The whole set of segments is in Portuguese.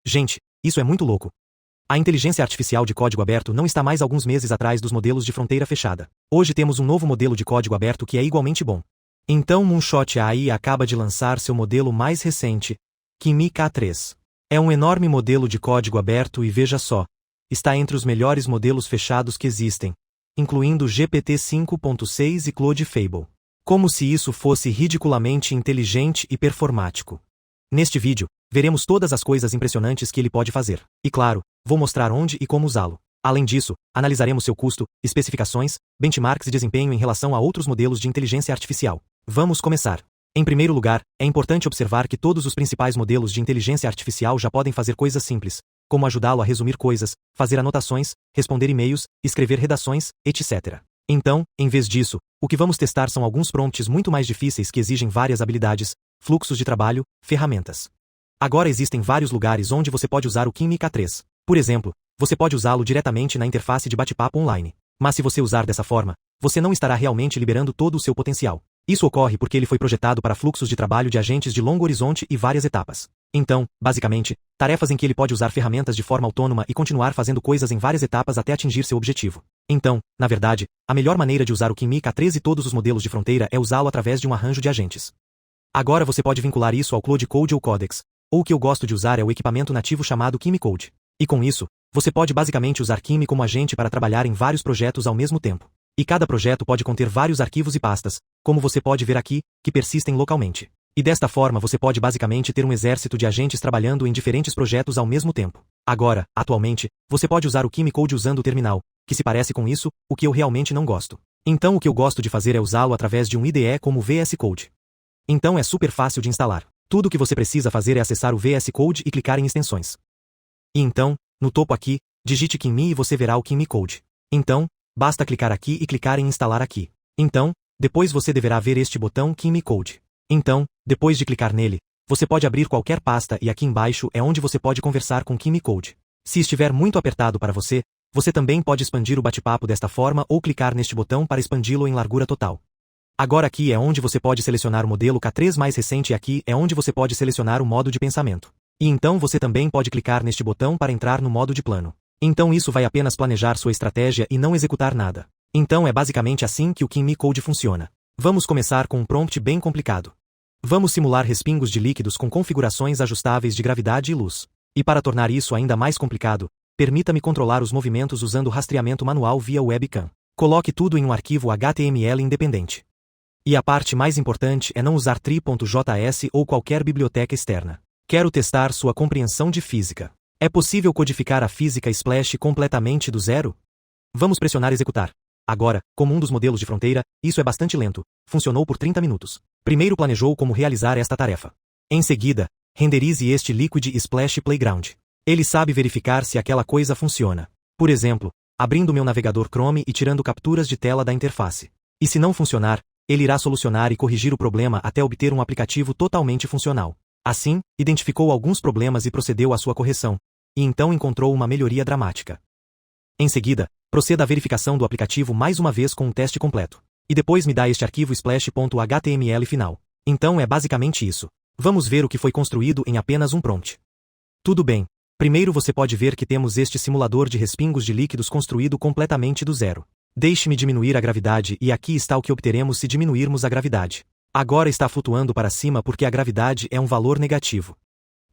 Gente, isso é muito louco. A inteligência artificial de código aberto não está mais alguns meses atrás dos modelos de fronteira fechada. Hoje temos um novo modelo de código aberto que é igualmente bom. Então Moonshot AI acaba de lançar seu modelo mais recente, Kimi K3. É um enorme modelo de código aberto e veja só, está entre os melhores modelos fechados que existem, incluindo GPT 5.6 e Claude Fable. Como se isso fosse ridiculamente inteligente e performático. Neste vídeo, veremos todas as coisas impressionantes que ele pode fazer. E claro, vou mostrar onde e como usá-lo. Além disso, analisaremos seu custo, especificações, benchmarks e desempenho em relação a outros modelos de inteligência artificial. Vamos começar. Em primeiro lugar, é importante observar que todos os principais modelos de inteligência artificial já podem fazer coisas simples, como ajudá-lo a resumir coisas, fazer anotações, responder e-mails, escrever redações, etc. Então, em vez disso, o que vamos testar são alguns prompts muito mais difíceis que exigem várias habilidades, fluxos de trabalho, ferramentas. Agora existem vários lugares onde você pode usar o Kimi K3. Por exemplo, você pode usá-lo diretamente na interface de bate-papo online. Mas se você usar dessa forma, você não estará realmente liberando todo o seu potencial. Isso ocorre porque ele foi projetado para fluxos de trabalho de agentes de longo horizonte e várias etapas. Então, basicamente, tarefas em que ele pode usar ferramentas de forma autônoma e continuar fazendo coisas em várias etapas até atingir seu objetivo. Então, na verdade, a melhor maneira de usar o Kimi K3 e todos os modelos de fronteira é usá-lo através de um arranjo de agentes. Agora você pode vincular isso ao Claude Code ou Codex, ou o que eu gosto de usar é o equipamento nativo chamado Kimi Code. E com isso, você pode basicamente usar Kimi como agente para trabalhar em vários projetos ao mesmo tempo. E cada projeto pode conter vários arquivos e pastas, como você pode ver aqui, que persistem localmente. E desta forma você pode basicamente ter um exército de agentes trabalhando em diferentes projetos ao mesmo tempo. Agora, atualmente, você pode usar o Kimi Code usando o terminal, que se parece com isso, o que eu realmente não gosto. Então o que eu gosto de fazer é usá-lo através de um IDE como o VS Code. Então é super fácil de instalar. Tudo o que você precisa fazer é acessar o VS Code e clicar em extensões. E então, no topo aqui, digite Kimi e você verá o Kimi Code. Então, basta clicar aqui e clicar em instalar aqui. Então, depois você deverá ver este botão Kimi Code. Então, depois de clicar nele, você pode abrir qualquer pasta e aqui embaixo é onde você pode conversar com Kimi Code. Se estiver muito apertado para você, você também pode expandir o bate-papo desta forma ou clicar neste botão para expandi-lo em largura total. Agora aqui é onde você pode selecionar o modelo K3 mais recente e aqui é onde você pode selecionar o modo de pensamento. E então você também pode clicar neste botão para entrar no modo de plano. Então isso vai apenas planejar sua estratégia e não executar nada. Então é basicamente assim que o Kimi Code funciona. Vamos começar com um prompt bem complicado. Vamos simular respingos de líquidos com configurações ajustáveis de gravidade e luz. E para tornar isso ainda mais complicado, permita-me controlar os movimentos usando rastreamento manual via webcam. Coloque tudo em um arquivo HTML independente. E a parte mais importante é não usar tri.js ou qualquer biblioteca externa. Quero testar sua compreensão de física. É possível codificar a física Splash completamente do zero? Vamos pressionar executar. Agora, como um dos modelos de fronteira, isso é bastante lento. Funcionou por 30 minutos. Primeiro planejou como realizar esta tarefa. Em seguida, renderize este Liquid Splash Playground. Ele sabe verificar se aquela coisa funciona. Por exemplo, abrindo meu navegador Chrome e tirando capturas de tela da interface. E se não funcionar, ele irá solucionar e corrigir o problema até obter um aplicativo totalmente funcional. Assim, identificou alguns problemas e procedeu à sua correção. E então encontrou uma melhoria dramática. Em seguida, proceda à verificação do aplicativo mais uma vez com um teste completo. E depois me dá este arquivo splash.html final. Então é basicamente isso. Vamos ver o que foi construído em apenas um prompt. Tudo bem. Primeiro você pode ver que temos este simulador de respingos de líquidos construído completamente do zero. Deixe-me diminuir a gravidade e aqui está o que obteremos se diminuirmos a gravidade. Agora está flutuando para cima porque a gravidade é um valor negativo.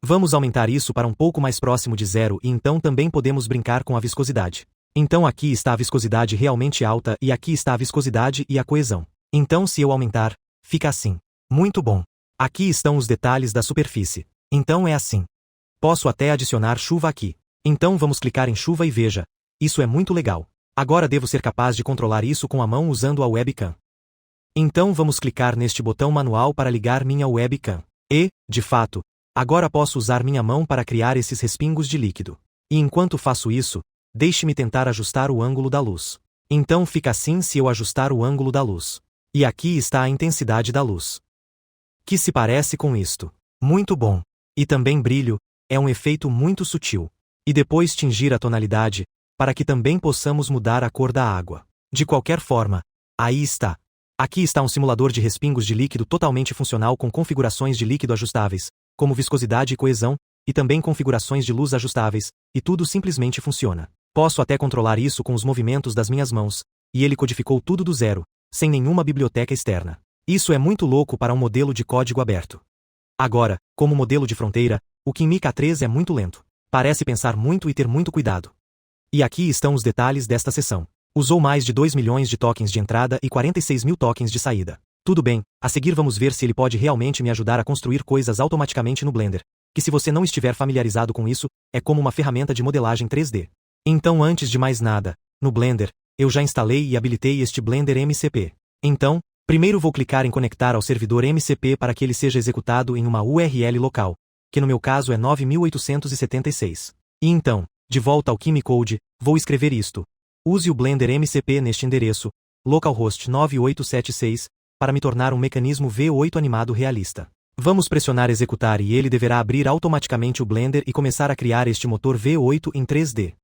Vamos aumentar isso para um pouco mais próximo de zero e então também podemos brincar com a viscosidade. Então aqui está a viscosidade realmente alta e aqui está a viscosidade e a coesão. Então se eu aumentar, fica assim. Muito bom. Aqui estão os detalhes da superfície. Então é assim. Posso até adicionar chuva aqui. Então vamos clicar em chuva e veja. Isso é muito legal. Agora devo ser capaz de controlar isso com a mão usando a webcam. Então vamos clicar neste botão manual para ligar minha webcam. E, de fato, agora posso usar minha mão para criar esses respingos de líquido. E enquanto faço isso, deixe-me tentar ajustar o ângulo da luz. Então fica assim se eu ajustar o ângulo da luz. E aqui está a intensidade da luz. Que se parece com isto. Muito bom. E também brilho, é um efeito muito sutil. E depois tingir a tonalidade, para que também possamos mudar a cor da água. De qualquer forma, aí está. Aqui está um simulador de respingos de líquido totalmente funcional com configurações de líquido ajustáveis, como viscosidade e coesão, e também configurações de luz ajustáveis, e tudo simplesmente funciona. Posso até controlar isso com os movimentos das minhas mãos, e ele codificou tudo do zero, sem nenhuma biblioteca externa. Isso é muito louco para um modelo de código aberto. Agora, como modelo de fronteira, o Kimi K3 é muito lento. Parece pensar muito e ter muito cuidado. E aqui estão os detalhes desta sessão. Usou mais de 2 milhões de tokens de entrada e 46 mil tokens de saída. Tudo bem, a seguir vamos ver se ele pode realmente me ajudar a construir coisas automaticamente no Blender, que se você não estiver familiarizado com isso, é como uma ferramenta de modelagem 3D. Então antes de mais nada, no Blender, eu já instalei e habilitei este Blender MCP. Então, primeiro vou clicar em conectar ao servidor MCP para que ele seja executado em uma URL local, que no meu caso é 9876. E então, de volta ao Kimi Code, vou escrever isto. Use o Blender MCP neste endereço, localhost 9876, para me tornar um mecanismo V8 animado realista. Vamos pressionar executar e ele deverá abrir automaticamente o Blender e começar a criar este motor V8 em 3D.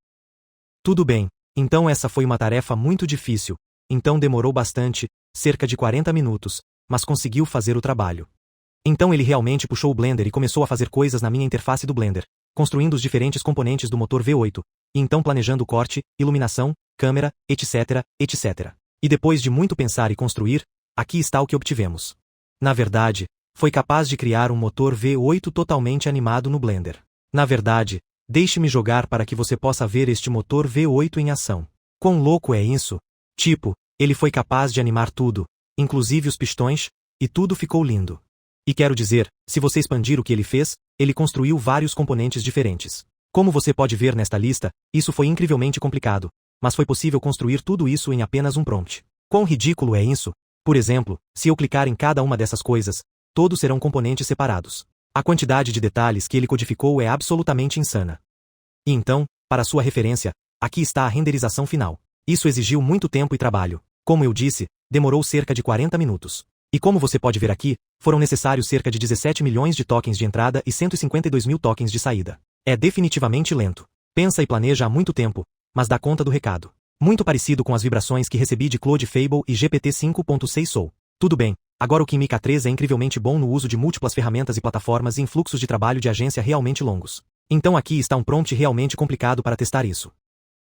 Tudo bem, então essa foi uma tarefa muito difícil, então demorou bastante, cerca de 40 minutos, mas conseguiu fazer o trabalho. Então ele realmente puxou o Blender e começou a fazer coisas na minha interface do Blender, construindo os diferentes componentes do motor V8, e então planejando o corte, iluminação, câmera, etc, etc. E depois de muito pensar e construir, aqui está o que obtivemos. Na verdade, foi capaz de criar um motor V8 totalmente animado no Blender. Na verdade, deixe-me jogar para que você possa ver este motor V8 em ação. Quão louco é isso? Tipo, ele foi capaz de animar tudo, inclusive os pistões, e tudo ficou lindo. E quero dizer, se você expandir o que ele fez, ele construiu vários componentes diferentes. Como você pode ver nesta lista, isso foi incrivelmente complicado, mas foi possível construir tudo isso em apenas um prompt. Quão ridículo é isso? Por exemplo, se eu clicar em cada uma dessas coisas, todos serão componentes separados. A quantidade de detalhes que ele codificou é absolutamente insana. E então, para sua referência, aqui está a renderização final. Isso exigiu muito tempo e trabalho. Como eu disse, demorou cerca de 40 minutos. E como você pode ver aqui, foram necessários cerca de 17 milhões de tokens de entrada e 152 mil tokens de saída. É definitivamente lento. Pensa e planeja há muito tempo, mas dá conta do recado. Muito parecido com as vibrações que recebi de Claude Fable e GPT 5.6 Soul. Tudo bem, agora o Kimi K3 é incrivelmente bom no uso de múltiplas ferramentas e plataformas e em fluxos de trabalho de agência realmente longos. Então aqui está um prompt realmente complicado para testar isso.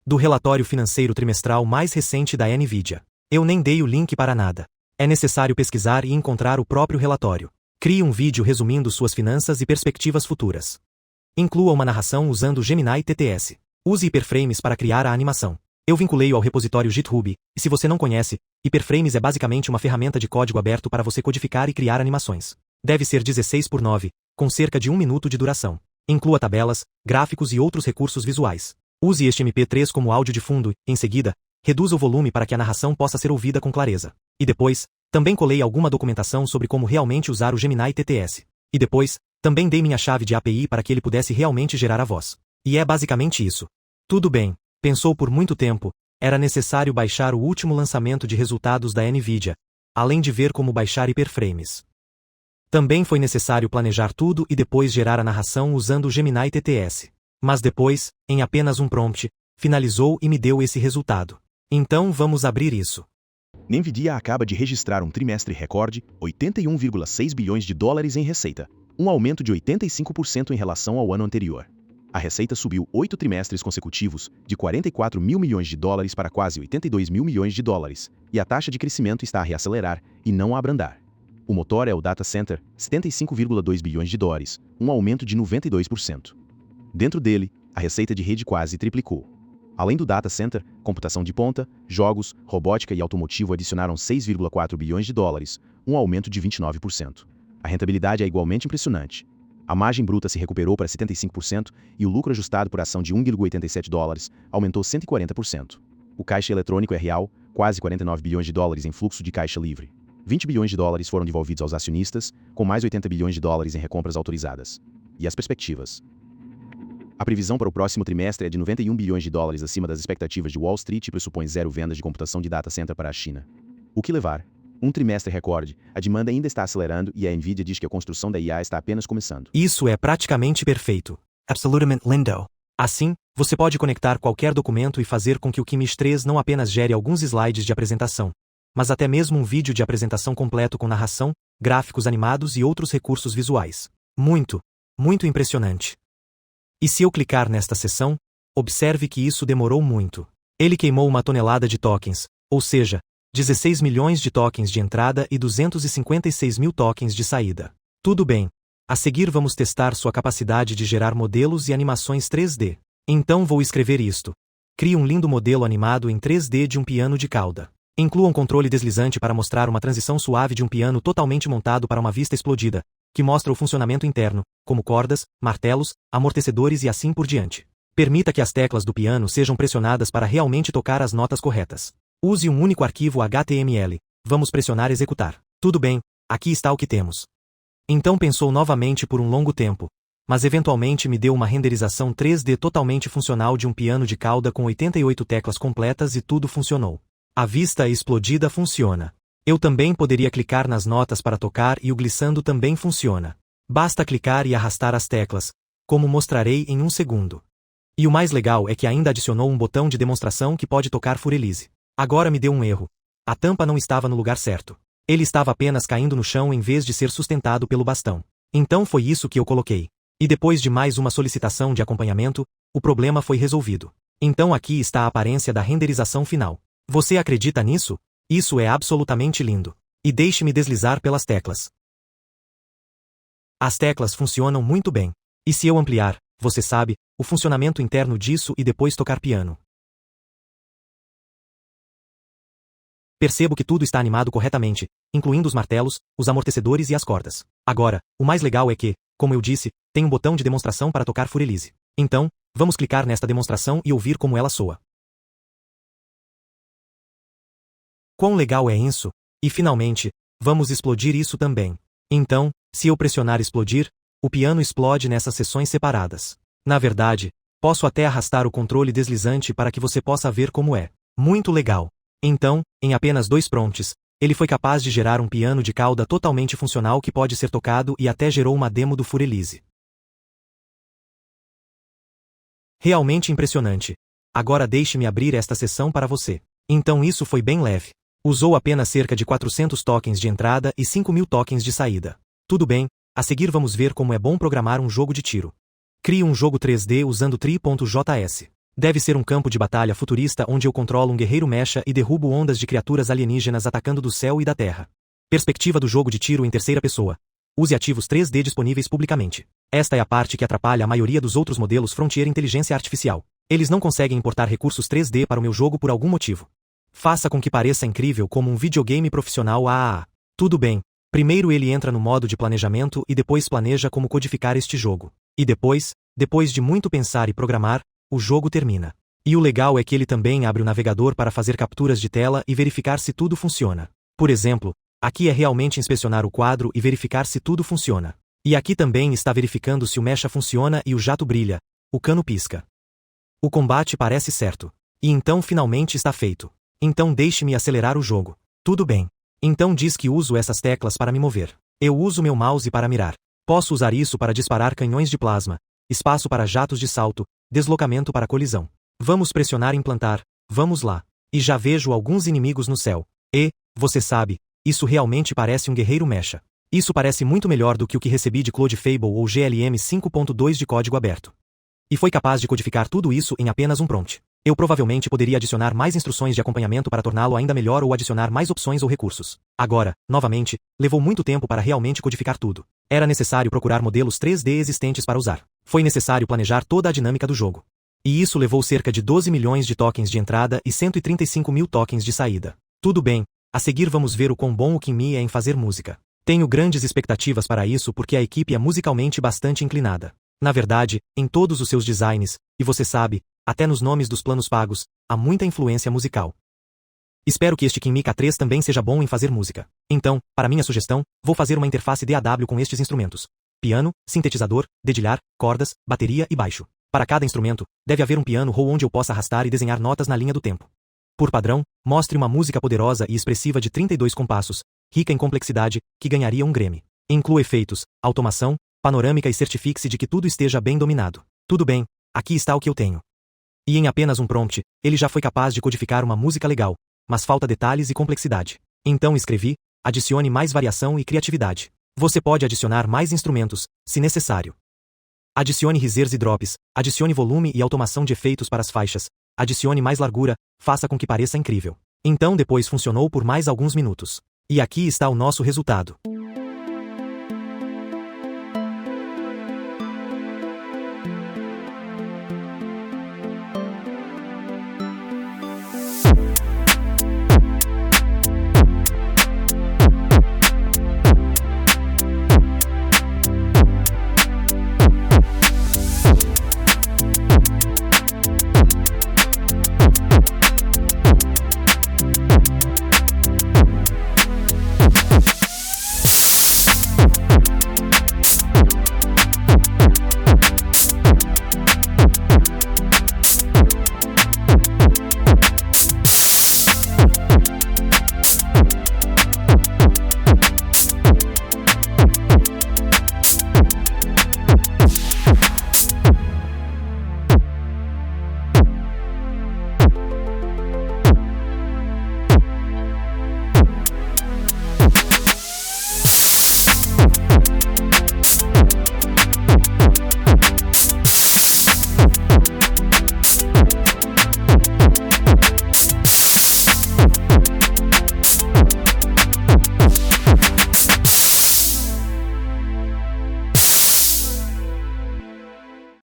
Do relatório financeiro trimestral mais recente da NVIDIA. Eu nem dei o link para nada. É necessário pesquisar e encontrar o próprio relatório. Crie um vídeo resumindo suas finanças e perspectivas futuras. Inclua uma narração usando Gemini TTS. Use Hyperframes para criar a animação. Eu vinculei-o ao repositório GitHub, e se você não conhece, Hyperframes é basicamente uma ferramenta de código aberto para você codificar e criar animações. Deve ser 16:9, com cerca de 1 minuto de duração. Inclua tabelas, gráficos e outros recursos visuais. Use este MP3 como áudio de fundo e, em seguida, reduza o volume para que a narração possa ser ouvida com clareza. E depois, também colei alguma documentação sobre como realmente usar o Gemini TTS. E depois, também dei minha chave de API para que ele pudesse realmente gerar a voz. E é basicamente isso. Tudo bem, pensou por muito tempo, era necessário baixar o último lançamento de resultados da NVIDIA, além de ver como baixar Hyperframes. Também foi necessário planejar tudo e depois gerar a narração usando o Gemini TTS. Mas depois, em apenas um prompt, finalizou e me deu esse resultado. Então vamos abrir isso. NVIDIA acaba de registrar um trimestre recorde, 81,6 bilhões de dólares em receita, um aumento de 85% em relação ao ano anterior. A receita subiu 8 trimestres consecutivos, de 44 mil milhões de dólares para quase 82 mil milhões de dólares, e a taxa de crescimento está a reacelerar e não a abrandar. O motor é o Data Center, 75,2 bilhões de dólares, um aumento de 92%. Dentro dele, a receita de rede quase triplicou. Além do Data Center, computação de ponta, jogos, robótica e automotivo adicionaram 6,4 bilhões de dólares, um aumento de 29%. A rentabilidade é igualmente impressionante. A margem bruta se recuperou para 75% e o lucro ajustado por ação de 1,87 dólares aumentou 140%. O caixa eletrônico é real, quase 49 bilhões de dólares em fluxo de caixa livre. 20 bilhões de dólares foram devolvidos aos acionistas, com mais 80 bilhões de dólares em recompras autorizadas. E as perspectivas? A previsão para o próximo trimestre é de 91 bilhões de dólares acima das expectativas de Wall Street e pressupõe zero vendas de computação de data center para a China. O que levar? Um trimestre recorde, a demanda ainda está acelerando e a NVIDIA diz que a construção da IA está apenas começando. Isso é praticamente perfeito. Absolutamente lindo. Assim, você pode conectar qualquer documento e fazer com que o Kimi 3 não apenas gere alguns slides de apresentação, mas até mesmo um vídeo de apresentação completo com narração, gráficos animados e outros recursos visuais. Muito, muito impressionante. E se eu clicar nesta seção, observe que isso demorou muito. Ele queimou 1 tonelada de tokens, ou seja, 16 milhões de tokens de entrada e 256 mil tokens de saída. Tudo bem. A seguir vamos testar sua capacidade de gerar modelos e animações 3D. Então vou escrever isto. Crie um lindo modelo animado em 3D de um piano de cauda. Inclua um controle deslizante para mostrar uma transição suave de um piano totalmente montado para uma vista explodida, que mostra o funcionamento interno, como cordas, martelos, amortecedores e assim por diante. Permita que as teclas do piano sejam pressionadas para realmente tocar as notas corretas. Use um único arquivo HTML. Vamos pressionar executar. Tudo bem, aqui está o que temos. Então pensou novamente por um longo tempo, mas eventualmente me deu uma renderização 3D totalmente funcional de um piano de cauda com 88 teclas completas e tudo funcionou. A vista explodida funciona. Eu também poderia clicar nas notas para tocar e o glissando também funciona. Basta clicar e arrastar as teclas, como mostrarei em um segundo. E o mais legal é que ainda adicionou um botão de demonstração que pode tocar Furelise. Agora me deu um erro. A tampa não estava no lugar certo. Ele estava apenas caindo no chão em vez de ser sustentado pelo bastão. Então foi isso que eu coloquei. E depois de mais uma solicitação de acompanhamento, o problema foi resolvido. Então aqui está a aparência da renderização final. Você acredita nisso? Isso é absolutamente lindo. E deixe-me deslizar pelas teclas. As teclas funcionam muito bem. E se eu ampliar, você sabe, o funcionamento interno disso e depois tocar piano. Percebo que tudo está animado corretamente, incluindo os martelos, os amortecedores e as cordas. Agora, o mais legal é que, como eu disse, tem um botão de demonstração para tocar Furelise. Então, vamos clicar nesta demonstração e ouvir como ela soa. Quão legal é isso? E finalmente, vamos explodir isso também. Então, se eu pressionar explodir, o piano explode nessas seções separadas. Na verdade, posso até arrastar o controle deslizante para que você possa ver como é. Muito legal. Então, em apenas 2 prompts, ele foi capaz de gerar um piano de cauda totalmente funcional que pode ser tocado e até gerou uma demo do Furelise. Realmente impressionante. Agora deixe-me abrir esta seção para você. Então isso foi bem leve. Usou apenas cerca de 400 tokens de entrada e 5.000 tokens de saída. Tudo bem, a seguir vamos ver como é bom programar um jogo de tiro. Crie um jogo 3D usando Tree.js. Deve ser um campo de batalha futurista onde eu controlo um guerreiro mecha e derrubo ondas de criaturas alienígenas atacando do céu e da terra. Perspectiva do jogo de tiro em terceira pessoa. Use ativos 3D disponíveis publicamente. Esta é a parte que atrapalha a maioria dos outros modelos Frontier Inteligência Artificial. Eles não conseguem importar recursos 3D para o meu jogo por algum motivo. Faça com que pareça incrível como um videogame profissional AAA. Tudo bem, primeiro ele entra no modo de planejamento e depois planeja como codificar este jogo. E depois de muito pensar e programar, o jogo termina. E o legal é que ele também abre o navegador para fazer capturas de tela e verificar se tudo funciona. Por exemplo, aqui é realmente inspecionar o quadro e verificar se tudo funciona. E aqui também está verificando se o mecha funciona e o jato brilha, o cano pisca. O combate parece certo. E então finalmente está feito. Então deixe-me acelerar o jogo. Tudo bem. Então diz que uso essas teclas para me mover. Eu uso meu mouse para mirar. Posso usar isso para disparar canhões de plasma, espaço para jatos de salto, deslocamento para colisão. Vamos pressionar implantar, vamos lá. E já vejo alguns inimigos no céu. E, você sabe, isso realmente parece um guerreiro mecha. Isso parece muito melhor do que o que recebi de Claude Fable ou GLM 5.2 de código aberto. E foi capaz de codificar tudo isso em apenas um prompt. Eu provavelmente poderia adicionar mais instruções de acompanhamento para torná-lo ainda melhor ou adicionar mais opções ou recursos. Agora, novamente, levou muito tempo para realmente codificar tudo. Era necessário procurar modelos 3D existentes para usar. Foi necessário planejar toda a dinâmica do jogo. E isso levou cerca de 12 milhões de tokens de entrada e 135.000 tokens de saída. Tudo bem, a seguir vamos ver o quão bom o Kimi é em fazer música. Tenho grandes expectativas para isso porque a equipe é musicalmente bastante inclinada. Na verdade, em todos os seus designs, e você sabe, até nos nomes dos planos pagos, há muita influência musical. Espero que este Kimi K3 também seja bom em fazer música. Então, para minha sugestão, vou fazer uma interface DAW com estes instrumentos: piano, sintetizador, dedilhar, cordas, bateria e baixo. Para cada instrumento, deve haver um piano roll onde eu possa arrastar e desenhar notas na linha do tempo. Por padrão, mostre uma música poderosa e expressiva de 32 compassos, rica em complexidade, que ganharia um Grammy. Inclua efeitos, automação, panorâmica e certifique-se de que tudo esteja bem dominado. Tudo bem, aqui está o que eu tenho. E em apenas um prompt, ele já foi capaz de codificar uma música legal, mas falta detalhes e complexidade. Então escrevi: adicione mais variação e criatividade. Você pode adicionar mais instrumentos, se necessário. Adicione risers e drops, adicione volume e automação de efeitos para as faixas, adicione mais largura, faça com que pareça incrível. Então depois funcionou por mais alguns minutos. E aqui está o nosso resultado.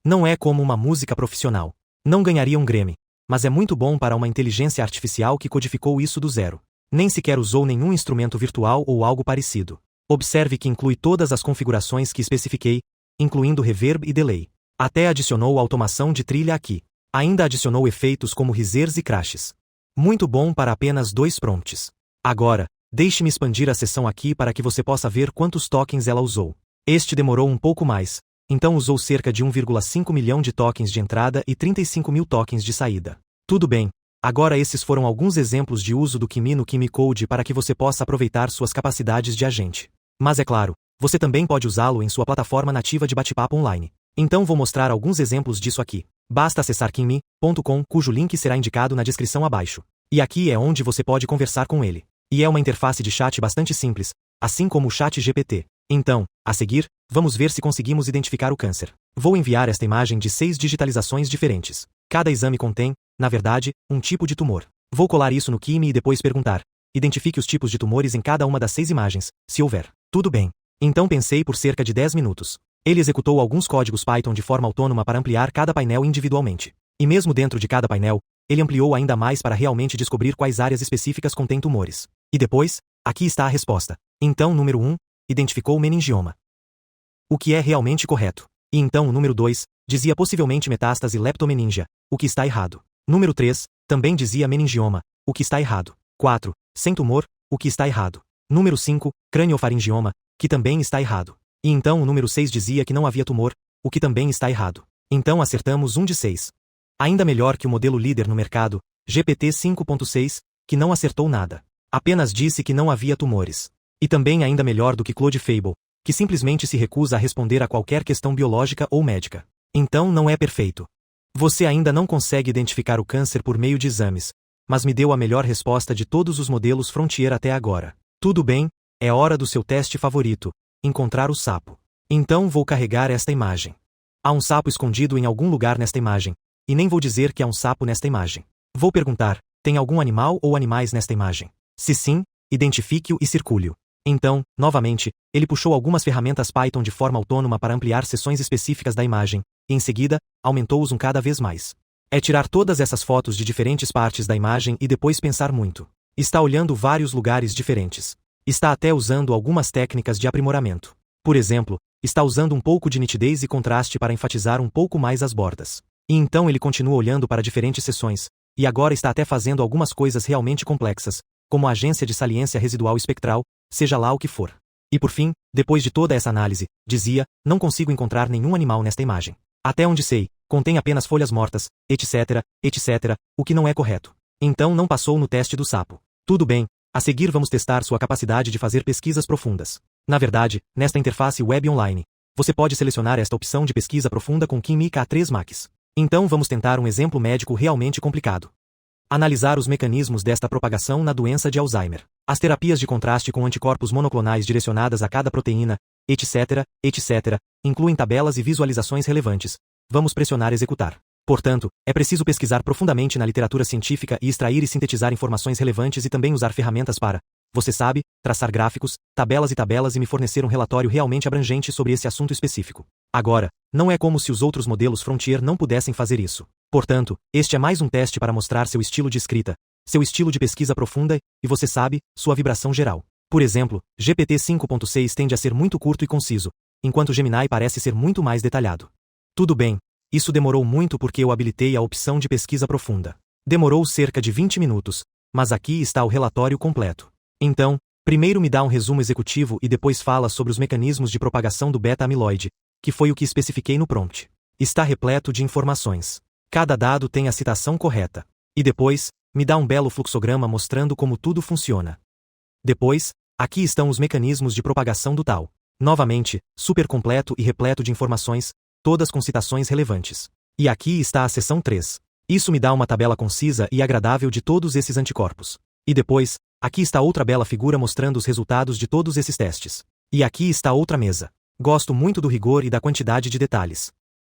Não é como uma música profissional. Não ganharia um Grammy. Mas é muito bom para uma inteligência artificial que codificou isso do zero. Nem sequer usou nenhum instrumento virtual ou algo parecido. Observe que inclui todas as configurações que especifiquei, incluindo reverb e delay. Até adicionou automação de trilha aqui. Ainda adicionou efeitos como risers e crashes. Muito bom para apenas 2 prompts. Agora, deixe-me expandir a sessão aqui para que você possa ver quantos tokens ela usou. Este demorou um pouco mais. Então usou cerca de 1,5 milhão de tokens de entrada e 35 mil tokens de saída. Tudo bem. Agora esses foram alguns exemplos de uso do Kimi no Kimi Code para que você possa aproveitar suas capacidades de agente. Mas é claro, você também pode usá-lo em sua plataforma nativa de bate-papo online. Então vou mostrar alguns exemplos disso aqui. Basta acessar kimi.com, cujo link será indicado na descrição abaixo. E aqui é onde você pode conversar com ele. E é uma interface de chat bastante simples, assim como o Chat GPT. Então, a seguir, vamos ver se conseguimos identificar o câncer. Vou enviar esta imagem de 6 digitalizações diferentes. Cada exame contém, na verdade, um tipo de tumor. Vou colar isso no Kimi e depois perguntar. Identifique os tipos de tumores em cada uma das 6 imagens, se houver. Tudo bem. Então pensei por cerca de 10 minutos. Ele executou alguns códigos Python de forma autônoma para ampliar cada painel individualmente. E mesmo dentro de cada painel, ele ampliou ainda mais para realmente descobrir quais áreas específicas contêm tumores. E depois, aqui está a resposta. Então, número 1. Identificou meningioma. O que é realmente correto. E então o número 2, dizia possivelmente metástase leptomeningia, o que está errado. Número 3, também dizia meningioma, o que está errado. 4, sem tumor, o que está errado. Número 5, craniofaringioma, que também está errado. E então o número 6 dizia que não havia tumor, o que também está errado. Então acertamos 1 de 6. Ainda melhor que o modelo líder no mercado, GPT 5.6, que não acertou nada. Apenas disse que não havia tumores. E também ainda melhor do que Claude Fable, que simplesmente se recusa a responder a qualquer questão biológica ou médica. Então não é perfeito. Você ainda não consegue identificar o câncer por meio de exames, mas me deu a melhor resposta de todos os modelos Frontier até agora. Tudo bem, é hora do seu teste favorito, encontrar o sapo. Então vou carregar esta imagem. Há um sapo escondido em algum lugar nesta imagem, e nem vou dizer que há um sapo nesta imagem. Vou perguntar, tem algum animal ou animais nesta imagem? Se sim, identifique-o e circule-o. Então, novamente, ele puxou algumas ferramentas Python de forma autônoma para ampliar seções específicas da imagem, e em seguida, aumentou-os cada vez mais. É tirar todas essas fotos de diferentes partes da imagem e depois pensar muito. Está olhando vários lugares diferentes. Está até usando algumas técnicas de aprimoramento. Por exemplo, está usando um pouco de nitidez e contraste para enfatizar um pouco mais as bordas. E então ele continua olhando para diferentes seções, e agora está até fazendo algumas coisas realmente complexas, como a agência de saliência residual espectral, seja lá o que for. E por fim, depois de toda essa análise, dizia, não consigo encontrar nenhum animal nesta imagem. Até onde sei, contém apenas folhas mortas, etc, etc, o que não é correto. Então não passou no teste do sapo. Tudo bem, a seguir vamos testar sua capacidade de fazer pesquisas profundas. Na verdade, nesta interface web online, você pode selecionar esta opção de pesquisa profunda com Kimi K3 Max. Então vamos tentar um exemplo médico realmente complicado. Analisar os mecanismos desta propagação na doença de Alzheimer. As terapias de contraste com anticorpos monoclonais direcionadas a cada proteína, etc., etc., incluem tabelas e visualizações relevantes. Vamos pressionar executar. Portanto, é preciso pesquisar profundamente na literatura científica e extrair e sintetizar informações relevantes e também usar ferramentas para, você sabe, traçar gráficos, tabelas e me fornecer um relatório realmente abrangente sobre esse assunto específico. Agora, não é como se os outros modelos Frontier não pudessem fazer isso. Portanto, este é mais um teste para mostrar seu estilo de escrita, seu estilo de pesquisa profunda e, você sabe, sua vibração geral. Por exemplo, GPT 5.6 tende a ser muito curto e conciso, enquanto Gemini parece ser muito mais detalhado. Tudo bem, isso demorou muito porque eu habilitei a opção de pesquisa profunda. Demorou cerca de 20 minutos, mas aqui está o relatório completo. Então, primeiro me dá um resumo executivo e depois fala sobre os mecanismos de propagação do beta-amiloide, que foi o que especifiquei no prompt. Está repleto de informações. Cada dado tem a citação correta. E depois, me dá um belo fluxograma mostrando como tudo funciona. Depois, aqui estão os mecanismos de propagação do tal. Novamente, super completo e repleto de informações, todas com citações relevantes. E aqui está a seção 3. Isso me dá uma tabela concisa e agradável de todos esses anticorpos. E depois, aqui está outra bela figura mostrando os resultados de todos esses testes. E aqui está outra mesa. Gosto muito do rigor e da quantidade de detalhes.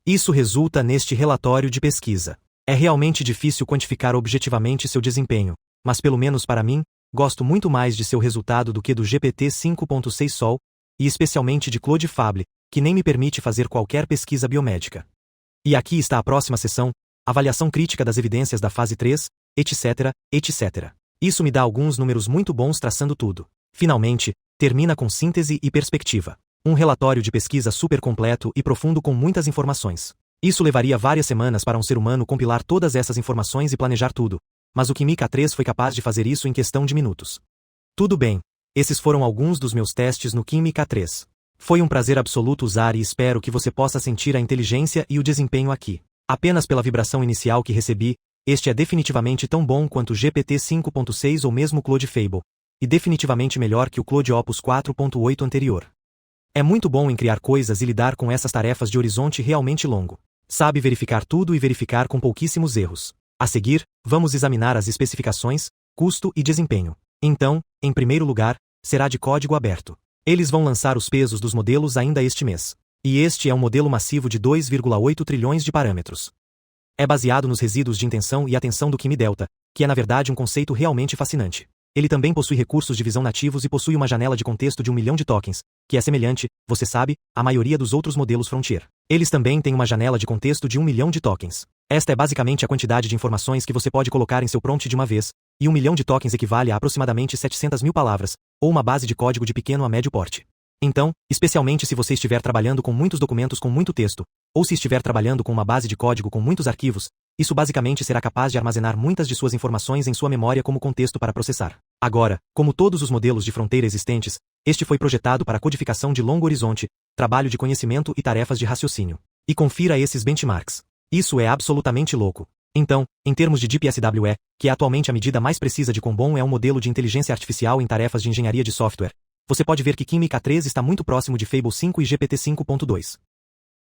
Isso resulta neste relatório de pesquisa. É realmente difícil quantificar objetivamente seu desempenho, mas pelo menos para mim, gosto muito mais de seu resultado do que do GPT 5.6 Sol, e especialmente de Claude Fable, que nem me permite fazer qualquer pesquisa biomédica. E aqui está a próxima seção, avaliação crítica das evidências da fase 3, etc., etc. Isso me dá alguns números muito bons traçando tudo. Finalmente, termina com síntese e perspectiva. Um relatório de pesquisa super completo e profundo com muitas informações. Isso levaria várias semanas para um ser humano compilar todas essas informações e planejar tudo, mas o Kimi K3 foi capaz de fazer isso em questão de minutos. Tudo bem, esses foram alguns dos meus testes no Kimi K3. Foi um prazer absoluto usar e espero que você possa sentir a inteligência e o desempenho aqui. Apenas pela vibração inicial que recebi, este é definitivamente tão bom quanto o GPT 5.6 ou mesmo o Claude Fable, e definitivamente melhor que o Claude Opus 4.8 anterior. É muito bom em criar coisas e lidar com essas tarefas de horizonte realmente longo. Sabe verificar tudo e verificar com pouquíssimos erros. A seguir, vamos examinar as especificações, custo e desempenho. Então, em primeiro lugar, será de código aberto. Eles vão lançar os pesos dos modelos ainda este mês. E este é um modelo massivo de 2,8 trilhões de parâmetros. É baseado nos resíduos de intenção e atenção do Kimi Delta, que é na verdade um conceito realmente fascinante. Ele também possui recursos de visão nativos e possui uma janela de contexto de 1 milhão de tokens, que é semelhante, você sabe, à maioria dos outros modelos Frontier. Eles também têm uma janela de contexto de 1 milhão de tokens. Esta é basicamente a quantidade de informações que você pode colocar em seu prompt de uma vez, e 1 milhão de tokens equivale a aproximadamente 700 mil palavras, ou uma base de código de pequeno a médio porte. Então, especialmente se você estiver trabalhando com muitos documentos com muito texto, ou se estiver trabalhando com uma base de código com muitos arquivos, isso basicamente será capaz de armazenar muitas de suas informações em sua memória como contexto para processar. Agora, como todos os modelos de fronteira existentes, este foi projetado para codificação de longo horizonte, trabalho de conhecimento e tarefas de raciocínio. E confira esses benchmarks. Isso é absolutamente louco. Então, em termos de DeepSWE, que é atualmente a medida mais precisa de quão bom é um modelo de inteligência artificial em tarefas de engenharia de software, você pode ver que Kimi K3 está muito próximo de Fable 5 e GPT 5.2.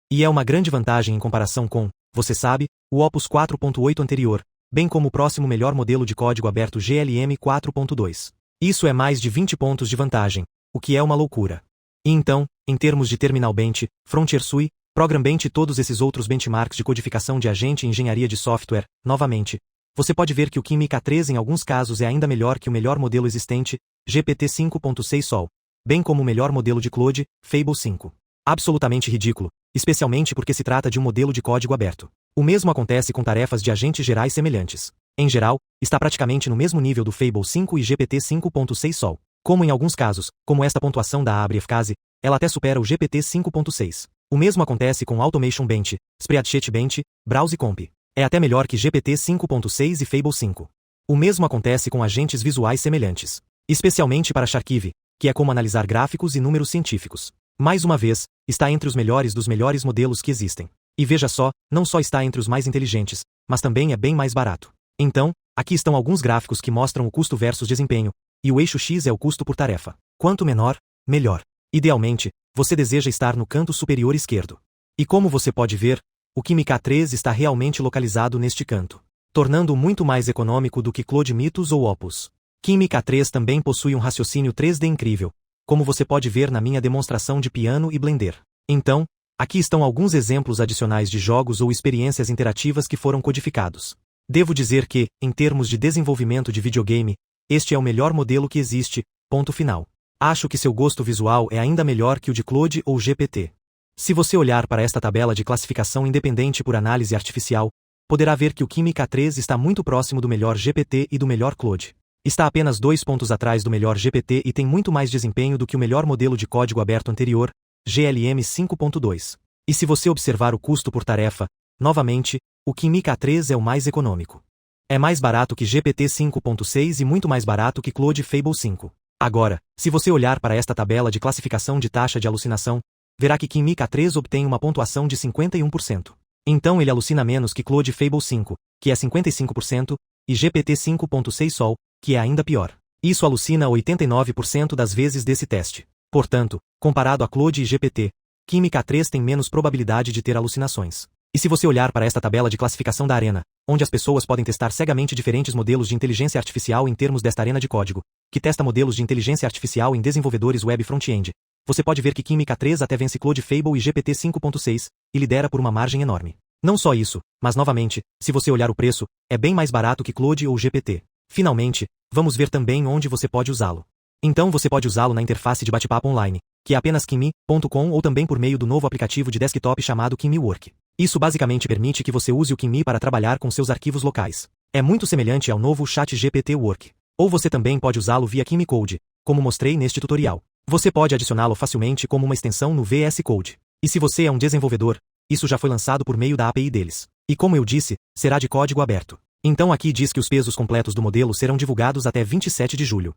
E é uma grande vantagem em comparação com, você sabe, o Opus 4.8 anterior, bem como o próximo melhor modelo de código aberto GLM 4.2. Isso é mais de 20 pontos de vantagem, o que é uma loucura. E então, em termos de Terminal Bench, Frontier SUI, Program Bench e todos esses outros benchmarks de codificação de agente e engenharia de software, novamente, você pode ver que o Kimi K3 em alguns casos é ainda melhor que o melhor modelo existente, GPT 5.6 Sol, bem como o melhor modelo de Claude, Fable 5. Absolutamente ridículo, especialmente porque se trata de um modelo de código aberto. O mesmo acontece com tarefas de agentes gerais semelhantes. Em geral, está praticamente no mesmo nível do Fable 5 e GPT 5.6 Sol. Como em alguns casos, como esta pontuação da Abre-Efcase, ela até supera o GPT 5.6. O mesmo acontece com Automation Bench, Spreadsheet Bench, Browse Comp. É até melhor que GPT 5.6 e Fable 5. O mesmo acontece com agentes visuais semelhantes. Especialmente para Sharkive, que é como analisar gráficos e números científicos. Mais uma vez, está entre os melhores dos melhores modelos que existem. E veja só, não só está entre os mais inteligentes, mas também é bem mais barato. Então, aqui estão alguns gráficos que mostram o custo versus desempenho, e o eixo X é o custo por tarefa. Quanto menor, melhor. Idealmente, você deseja estar no canto superior esquerdo. E como você pode ver, o Kimi K3 está realmente localizado neste canto, tornando-o muito mais econômico do que Claude Mythos ou Opus. Kimi K3 também possui um raciocínio 3D incrível, como você pode ver na minha demonstração de piano e Blender. Então, aqui estão alguns exemplos adicionais de jogos ou experiências interativas que foram codificados. Devo dizer que, em termos de desenvolvimento de videogame, este é o melhor modelo que existe, ponto final. Acho que seu gosto visual é ainda melhor que o de Claude ou GPT. Se você olhar para esta tabela de classificação independente por análise artificial, poderá ver que o Kimi K3 está muito próximo do melhor GPT e do melhor Claude. Está apenas 2 pontos atrás do melhor GPT e tem muito mais desempenho do que o melhor modelo de código aberto anterior, GLM 5.2. E se você observar o custo por tarefa, novamente, o Kimi K3 é o mais econômico. É mais barato que GPT 5.6 e muito mais barato que Claude Fable 5. Agora, se você olhar para esta tabela de classificação de taxa de alucinação, verá que Kimi K3 obtém uma pontuação de 51%. Então ele alucina menos que Claude Fable 5, que é 55%, e GPT 5.6 Sol, que é ainda pior. Isso alucina 89% das vezes desse teste. Portanto, comparado a Claude e GPT, Kimi K3 tem menos probabilidade de ter alucinações. E se você olhar para esta tabela de classificação da arena, onde as pessoas podem testar cegamente diferentes modelos de inteligência artificial em termos desta arena de código, que testa modelos de inteligência artificial em desenvolvedores web front-end, você pode ver que Kimi K3 até vence Claude Fable e GPT 5.6, e lidera por uma margem enorme. Não só isso, mas novamente, se você olhar o preço, é bem mais barato que Claude ou GPT. Finalmente, vamos ver também onde você pode usá-lo. Então você pode usá-lo na interface de bate-papo online, que é apenas kimi.com ou também por meio do novo aplicativo de desktop chamado KimiWork. Isso basicamente permite que você use o Kimi para trabalhar com seus arquivos locais. É muito semelhante ao novo ChatGPT Work. Ou você também pode usá-lo via Kimi Code, como mostrei neste tutorial. Você pode adicioná-lo facilmente como uma extensão no VS Code. E se você é um desenvolvedor, isso já foi lançado por meio da API deles. E como eu disse, será de código aberto. Então aqui diz que os pesos completos do modelo serão divulgados até 27 de julho.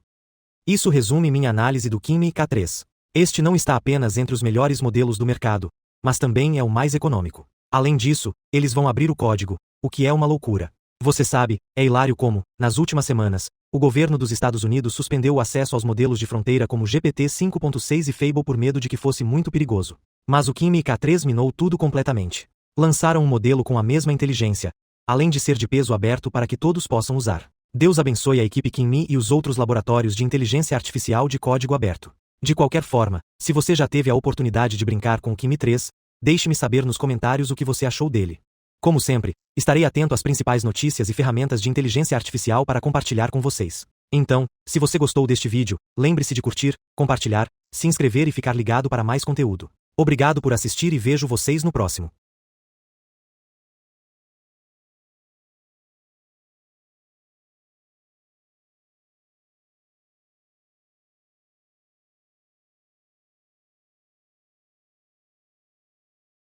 Isso resume minha análise do Kimi K3. Este não está apenas entre os melhores modelos do mercado, mas também é o mais econômico. Além disso, eles vão abrir o código, o que é uma loucura. Você sabe, é hilário como, nas últimas semanas, o governo dos Estados Unidos suspendeu o acesso aos modelos de fronteira como GPT 5.6 e Fable por medo de que fosse muito perigoso. Mas o Kimi K3 minou tudo completamente. Lançaram um modelo com a mesma inteligência, além de ser de peso aberto para que todos possam usar. Deus abençoe a equipe Kimi e os outros laboratórios de inteligência artificial de código aberto. De qualquer forma, se você já teve a oportunidade de brincar com o Kimi 3, deixe-me saber nos comentários o que você achou dele. Como sempre, estarei atento às principais notícias e ferramentas de inteligência artificial para compartilhar com vocês. Então, se você gostou deste vídeo, lembre-se de curtir, compartilhar, se inscrever e ficar ligado para mais conteúdo. Obrigado por assistir e vejo vocês no próximo.